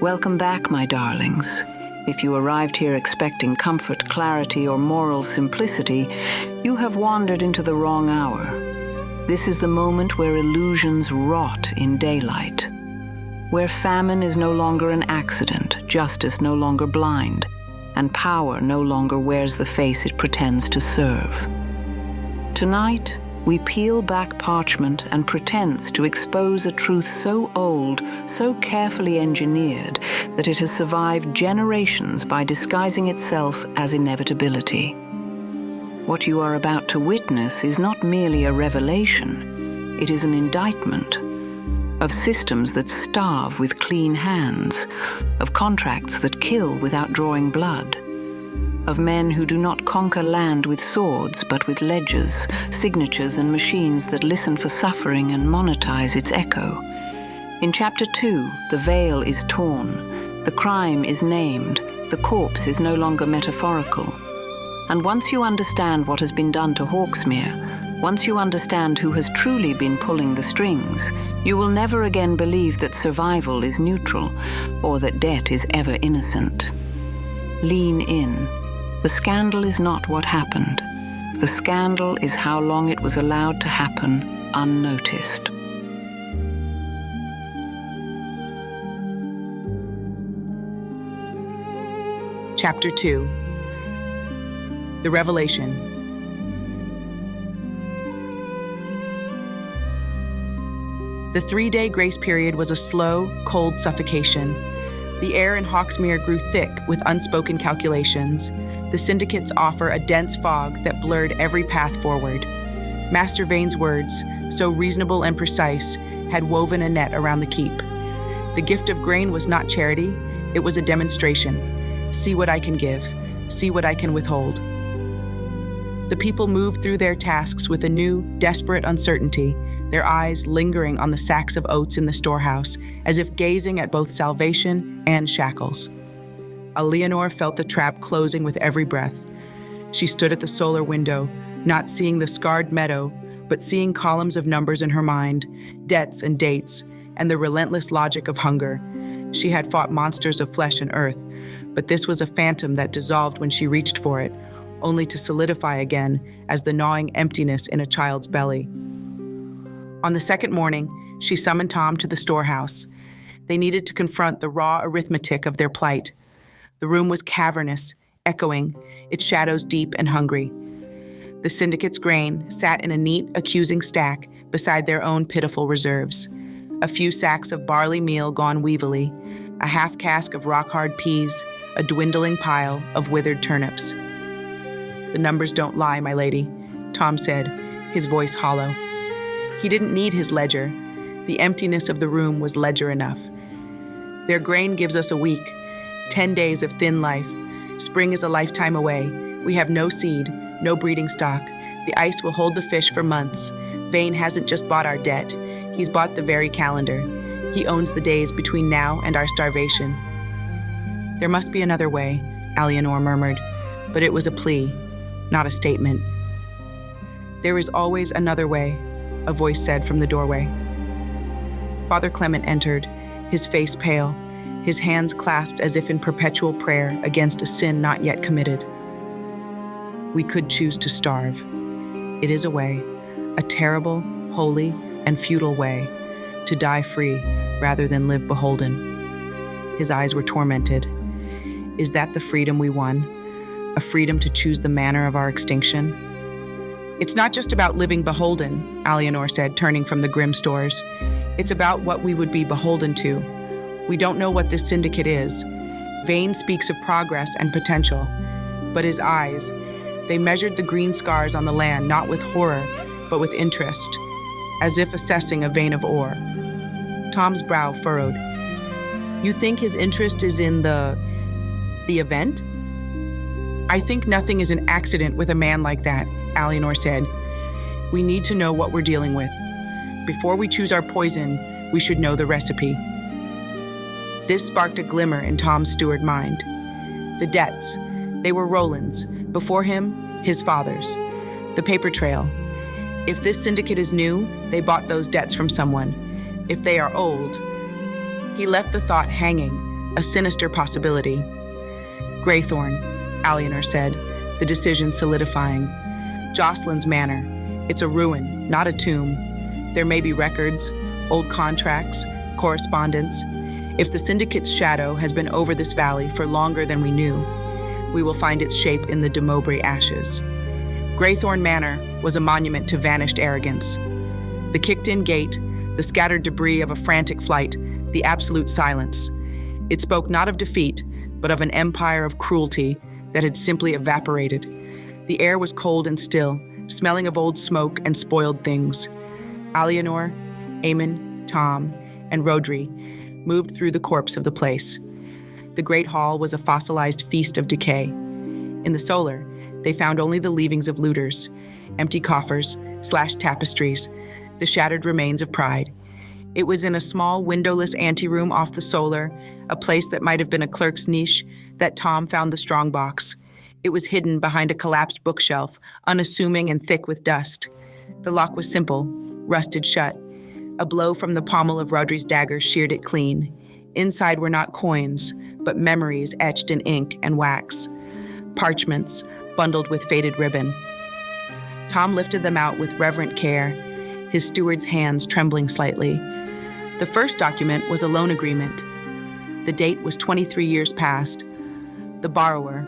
Welcome back, my darlings. If you arrived here expecting comfort, clarity, or moral simplicity, you have wandered into the wrong hour. This is the moment where illusions rot in daylight, where famine is no longer an accident, justice no longer blind, and power no longer wears the face it pretends to serve. Tonight, we peel back parchment and pretense to expose a truth so old, so carefully engineered, that it has survived generations by disguising itself as inevitability. What you are about to witness is not merely a revelation, it is an indictment of systems that starve with clean hands, of contracts that kill without drawing blood, of men who do not conquer land with swords, but with ledgers, signatures, and machines that listen for suffering and monetize its echo. In Chapter 2, the veil is torn, the crime is named, the corpse is no longer metaphorical. And once you understand what has been done to Hawksmere, once you understand who has truly been pulling the strings, you will never again believe that survival is neutral, or that debt is ever innocent. Lean in. The scandal is not what happened. The scandal is how long it was allowed to happen unnoticed. Chapter 2. The Revelation. The 3-day grace period was a slow, cold suffocation. The air in Hawksmere grew thick with unspoken calculations. The syndicates offer a dense fog that blurred every path forward. Master Vane's words, so reasonable and precise, had woven a net around the keep. The gift of grain was not charity, it was a demonstration. See what I can give, see what I can withhold. The people moved through their tasks with a new, desperate uncertainty, their eyes lingering on the sacks of oats in the storehouse, as if gazing at both salvation and shackles. Eleanor felt the trap closing with every breath. She stood at the solar window, not seeing the scarred meadow, but seeing columns of numbers in her mind, debts and dates, and the relentless logic of hunger. She had fought monsters of flesh and earth, but this was a phantom that dissolved when she reached for it, only to solidify again as the gnawing emptiness in a child's belly. On the second morning, she summoned Tom to the storehouse. They needed to confront the raw arithmetic of their plight. The room was cavernous, echoing, its shadows deep and hungry. The syndicate's grain sat in a neat, accusing stack beside their own pitiful reserves. A few sacks of barley meal gone weevily, a half cask of rock-hard peas, a dwindling pile of withered turnips. "The numbers don't lie, my lady," Tom said, his voice hollow. He didn't need his ledger. The emptiness of the room was ledger enough. "Their grain gives us a week, 10 days of thin life. Spring is a lifetime away. We have no seed, no breeding stock. The ice will hold the fish for months. Vane hasn't just bought our debt. He's bought the very calendar. He owns the days between now and our starvation." "There must be another way," Eleanor murmured, but it was a plea, not a statement. "There is always another way," a voice said from the doorway. Father Clement entered, his face pale, his hands clasped as if in perpetual prayer against a sin not yet committed. "We could choose to starve. It is a way, a terrible, holy, and futile way, to die free rather than live beholden." His eyes were tormented. "Is that the freedom we won? A freedom to choose the manner of our extinction?" "It's not just about living beholden," Eleanor said, turning from the grim stores. "It's about what we would be beholden to. We don't know what this syndicate is. Vane speaks of progress and potential, but his eyes, they measured the green scars on the land not with horror, but with interest, as if assessing a vein of ore. Tom's brow furrowed. "You think his interest is in the event?" "I think nothing is an accident with a man like that," Eleanor said. "We need to know what we're dealing with. Before we choose our poison, we should know the recipe." This sparked a glimmer in Tom's steward mind. The debts, they were Roland's. Before him, his father's. The paper trail. If this syndicate is new, they bought those debts from someone. If they are old, he left the thought hanging, a sinister possibility. Greythorn, Alienor said, the decision solidifying. Jocelyn's Manor. It's a ruin, not a tomb. There may be records, old contracts, correspondence. If the Syndicate's shadow has been over this valley for longer than we knew, we will find its shape in the de Mowbray ashes. Greythorn Manor was a monument to vanished arrogance. The kicked-in gate, the scattered debris of a frantic flight, the absolute silence. It spoke not of defeat, but of an empire of cruelty that had simply evaporated. The air was cold and still, smelling of old smoke and spoiled things. Alienor, Aemon, Tom, and Rodri moved through the corpse of the place. The great hall was a fossilized feast of decay. In the solar, they found only the leavings of looters, empty coffers, slashed tapestries, the shattered remains of pride. It was in a small, windowless anteroom off the solar, a place that might have been a clerk's niche, that Tom found the strongbox. It was hidden behind a collapsed bookshelf, unassuming and thick with dust. The lock was simple, rusted shut. A blow from the pommel of Rodri's dagger sheared it clean. Inside were not coins, but memories etched in ink and wax. Parchments, bundled with faded ribbon. Tom lifted them out with reverent care, his steward's hands trembling slightly. The first document was a loan agreement. The date was 23 years past. The borrower,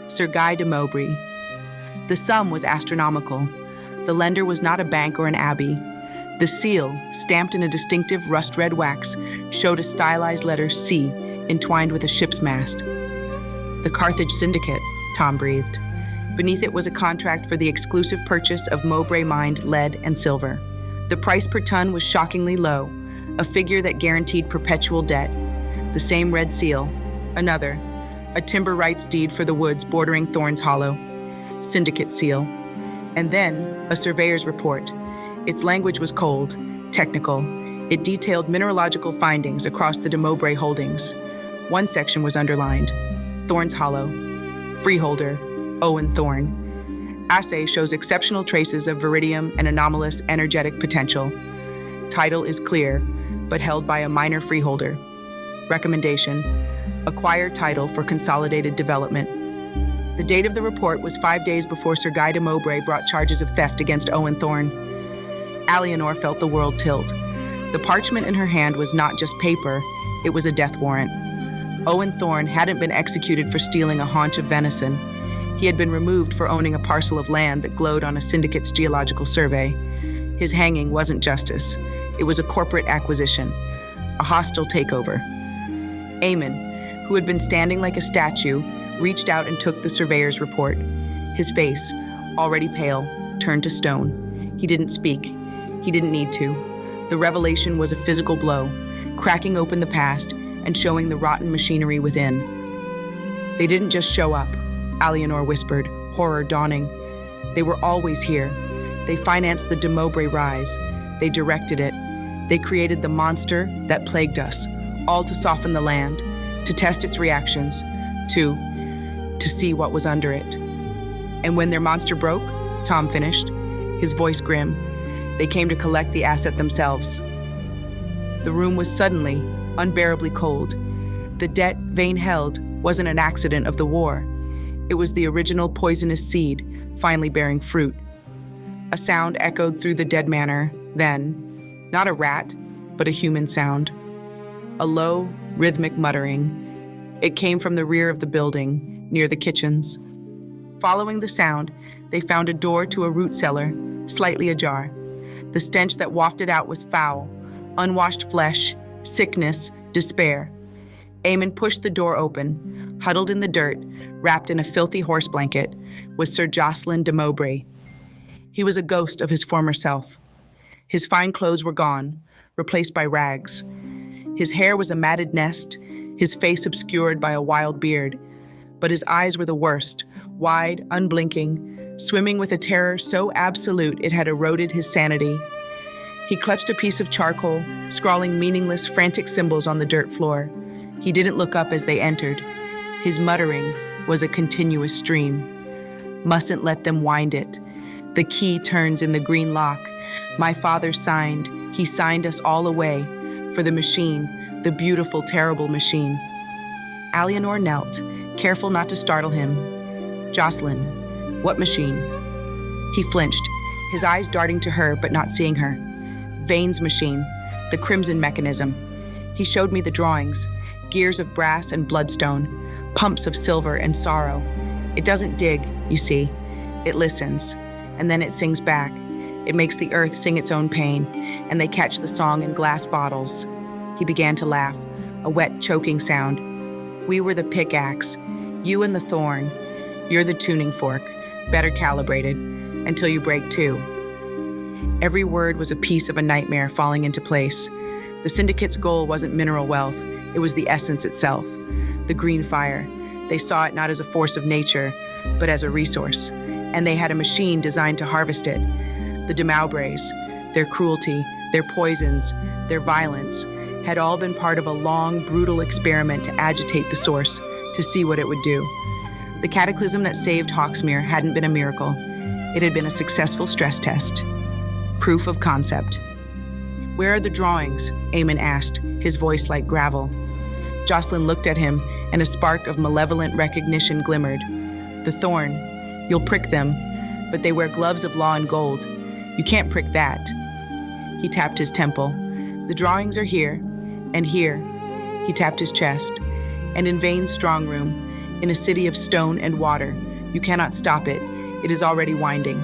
Sir Guy de Mowbray. The sum was astronomical. The lender was not a bank or an abbey. The seal, stamped in a distinctive rust-red wax, showed a stylized letter C entwined with a ship's mast. The Carthage Syndicate, Tom breathed. Beneath it was a contract for the exclusive purchase of Mowbray-mined lead and silver. The price per ton was shockingly low, a figure that guaranteed perpetual debt. The same red seal. Another, a timber rights deed for the woods bordering Thorn's Hollow. Syndicate seal. And then, a surveyor's report. Its language was cold, technical. It detailed mineralogical findings across the de Mowbray holdings. One section was underlined. Thorn's Hollow. Freeholder, Owen Thorn. Assay shows exceptional traces of viridium and anomalous energetic potential. Title is clear, but held by a minor freeholder. Recommendation: acquire title for consolidated development. The date of the report was 5 days before Sir Guy de Mowbray brought charges of theft against Owen Thorn. Alienor felt the world tilt. The parchment in her hand was not just paper, it was a death warrant. Owen Thorn hadn't been executed for stealing a haunch of venison. He had been removed for owning a parcel of land that glowed on a syndicate's geological survey. His hanging wasn't justice. It was a corporate acquisition, a hostile takeover. Aemon, who had been standing like a statue, reached out and took the surveyor's report. His face, already pale, turned to stone. He didn't speak. He didn't need to. The revelation was a physical blow, cracking open the past and showing the rotten machinery within. They didn't just show up, Alienor whispered, horror dawning. They were always here. They financed the de Mowbray rise. They directed it. They created the monster that plagued us, all to soften the land, to test its reactions, to see what was under it. And when their monster broke, Tom finished, his voice grim, they came to collect the asset themselves. The room was suddenly, unbearably cold. The debt Vane held wasn't an accident of the war. It was the original poisonous seed, finally bearing fruit. A sound echoed through the dead manor, then, not a rat, but a human sound. A low, rhythmic muttering. It came from the rear of the building, near the kitchens. Following the sound, they found a door to a root cellar, slightly ajar. The stench that wafted out was foul, unwashed flesh, sickness, despair. Aemon pushed the door open. Huddled in the dirt, wrapped in a filthy horse blanket, was Sir Jocelyn de Mowbray. He was a ghost of his former self. His fine clothes were gone, replaced by rags. His hair was a matted nest, his face obscured by a wild beard. But his eyes were the worst, wide, unblinking, swimming with a terror so absolute it had eroded his sanity. He clutched a piece of charcoal, scrawling meaningless, frantic symbols on the dirt floor. He didn't look up as they entered. His muttering was a continuous stream. Mustn't let them wind it. The key turns in the green lock. My father signed. He signed us all away. For the machine, the beautiful, terrible machine. Alienor knelt, careful not to startle him. "Jocelyn, what machine?" He flinched, his eyes darting to her but not seeing her. "Vane's machine, the crimson mechanism. He showed me the drawings, gears of brass and bloodstone, pumps of silver and sorrow. It doesn't dig, you see. It listens, and then it sings back. It makes the earth sing its own pain, and they catch the song in glass bottles." He began to laugh, a wet, choking sound. "We were the pickaxe, you and the thorn. You're the tuning fork, better calibrated, until you break too." Every word was a piece of a nightmare falling into place. The Syndicate's goal wasn't mineral wealth, it was the essence itself. The green fire. They saw it not as a force of nature, but as a resource. And they had a machine designed to harvest it. The Demaubres, their cruelty, their poisons, their violence, had all been part of a long, brutal experiment to agitate the source, to see what it would do. The cataclysm that saved Hawksmere hadn't been a miracle. It had been a successful stress test. Proof of concept. "Where are the drawings?" Eamon asked, his voice like gravel. Jocelyn looked at him, and a spark of malevolent recognition glimmered. "The thorn. You'll prick them, but they wear gloves of law and gold. You can't prick that." He tapped his temple. "The drawings are here, and here." He tapped his chest. "And in Vane's strong room, in a city of stone and water. You cannot stop it. It is already winding."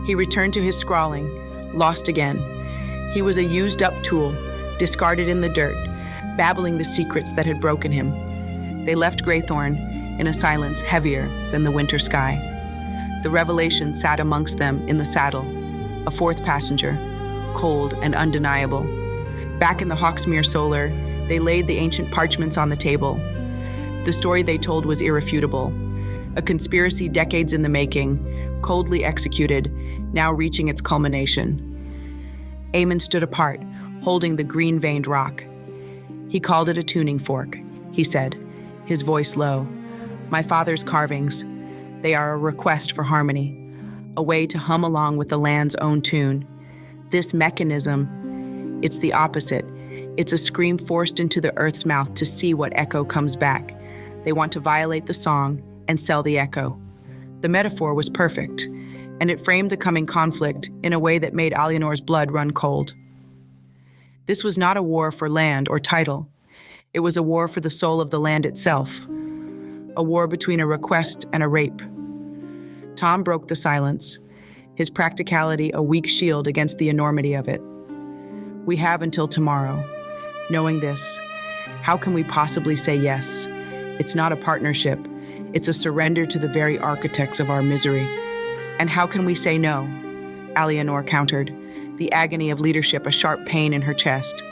He returned to his scrawling, lost again. He was a used-up tool, discarded in the dirt, babbling the secrets that had broken him. They left Greythorn in a silence heavier than the winter sky. The revelation sat amongst them in the saddle, a fourth passenger, cold and undeniable. Back in the Hawksmere solar, they laid the ancient parchments on the table. The story they told was irrefutable. A conspiracy decades in the making, coldly executed, now reaching its culmination. Eamon stood apart, holding the green-veined rock. He called it a tuning fork, he said, his voice low. "My father's carvings. They are a request for harmony, a way to hum along with the land's own tune. This mechanism, it's the opposite. It's a scream forced into the earth's mouth to see what echo comes back. They want to violate the song and sell the echo." The metaphor was perfect, and it framed the coming conflict in a way that made Alienor's blood run cold. This was not a war for land or title. It was a war for the soul of the land itself, a war between a request and a rape. Tom broke the silence, his practicality a weak shield against the enormity of it. "We have until tomorrow. Knowing this, how can we possibly say yes? It's not a partnership. It's a surrender to the very architects of our misery. And how can we say no?" Alienor countered, the agony of leadership a sharp pain in her chest.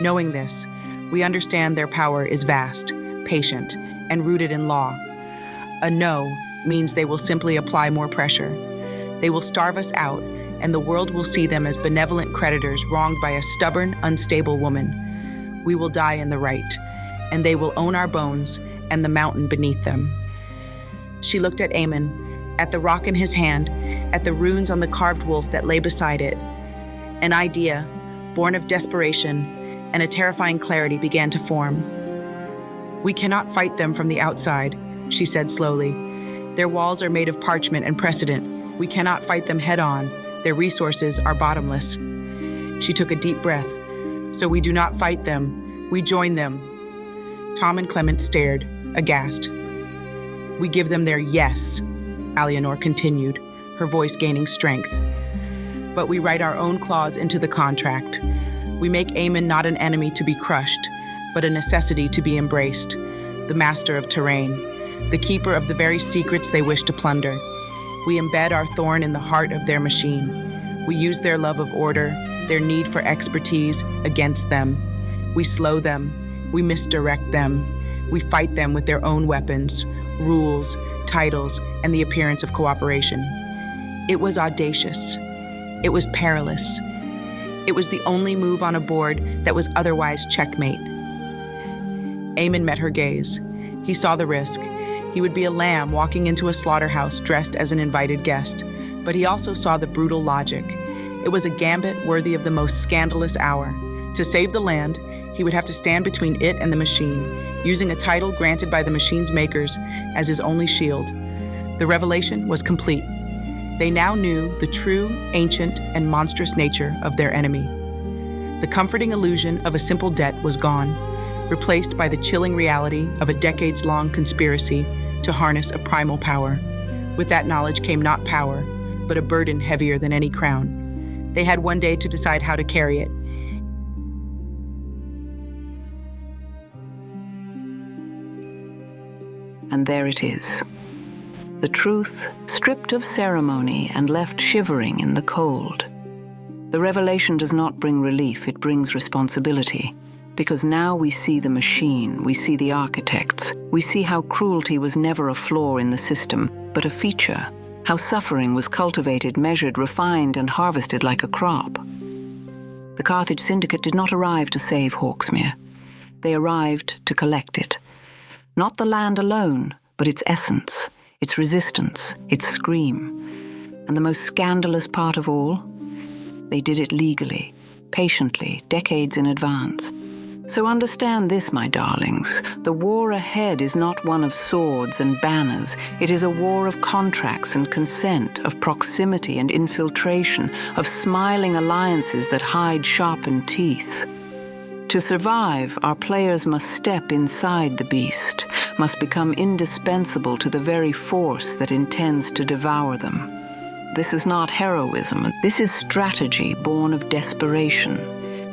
"Knowing this, we understand their power is vast, patient, and rooted in law. A no means they will simply apply more pressure. They will starve us out, and the world will see them as benevolent creditors wronged by a stubborn, unstable woman. We will die in the right, and they will own our bones and the mountain beneath them." She looked at Eamon, at the rock in his hand, at the runes on the carved wolf that lay beside it. An idea, born of desperation, and a terrifying clarity began to form. "We cannot fight them from the outside," she said slowly. "Their walls are made of parchment and precedent. We cannot fight them head-on. Their resources are bottomless." She took a deep breath. "So we do not fight them. We join them." Tom and Clement stared, aghast. "We give them their yes," Alienor continued, her voice gaining strength. "But we write our own clause into the contract. We make Eamon not an enemy to be crushed, but a necessity to be embraced, the master of terrain, the keeper of the very secrets they wish to plunder. We embed our thorn in the heart of their machine. We use their love of order, their need for expertise, against them. We slow them. We misdirect them. We fight them with their own weapons, rules, titles, and the appearance of cooperation." It was audacious. It was perilous. It was the only move on a board that was otherwise checkmate. Eamon met her gaze. He saw the risk. He would be a lamb walking into a slaughterhouse dressed as an invited guest, but he also saw the brutal logic. It was a gambit worthy of the most scandalous hour. To save the land, He would have to stand between it and the machine, using a title granted by the machine's makers as his only shield. The revelation was complete. They now knew the true, ancient, and monstrous nature of their enemy. The comforting illusion of a simple debt was gone, replaced by the chilling reality of a decades-long conspiracy to harness a primal power. With that knowledge came not power, but a burden heavier than any crown. They had one day to decide how to carry it. And there it is. The truth, stripped of ceremony and left shivering in the cold. The revelation does not bring relief, it brings responsibility. Because now we see the machine, we see the architects, we see how cruelty was never a flaw in the system, but a feature, how suffering was cultivated, measured, refined, and harvested like a crop. The Carthage Syndicate did not arrive to save Hawksmere. They arrived to collect it. Not the land alone, but its essence, its resistance, its scream. And the most scandalous part of all? They did it legally, patiently, decades in advance. So understand this, my darlings. The war ahead is not one of swords and banners. It is a war of contracts and consent, of proximity and infiltration, of smiling alliances that hide sharpened teeth. To survive, our players must step inside the beast, must become indispensable to the very force that intends to devour them. This is not heroism. This is strategy born of desperation.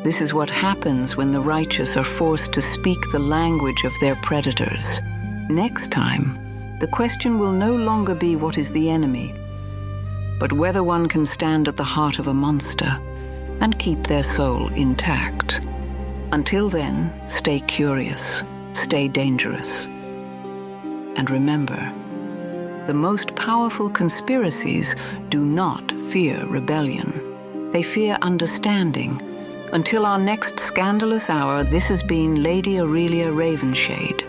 This is what happens when the righteous are forced to speak the language of their predators. Next time, the question will no longer be what is the enemy, but whether one can stand at the heart of a monster and keep their soul intact. Until then, stay curious, stay dangerous. And remember, the most powerful conspiracies do not fear rebellion. They fear understanding. Until our next scandalous hour, this has been Lady Aurelia Ravenshade.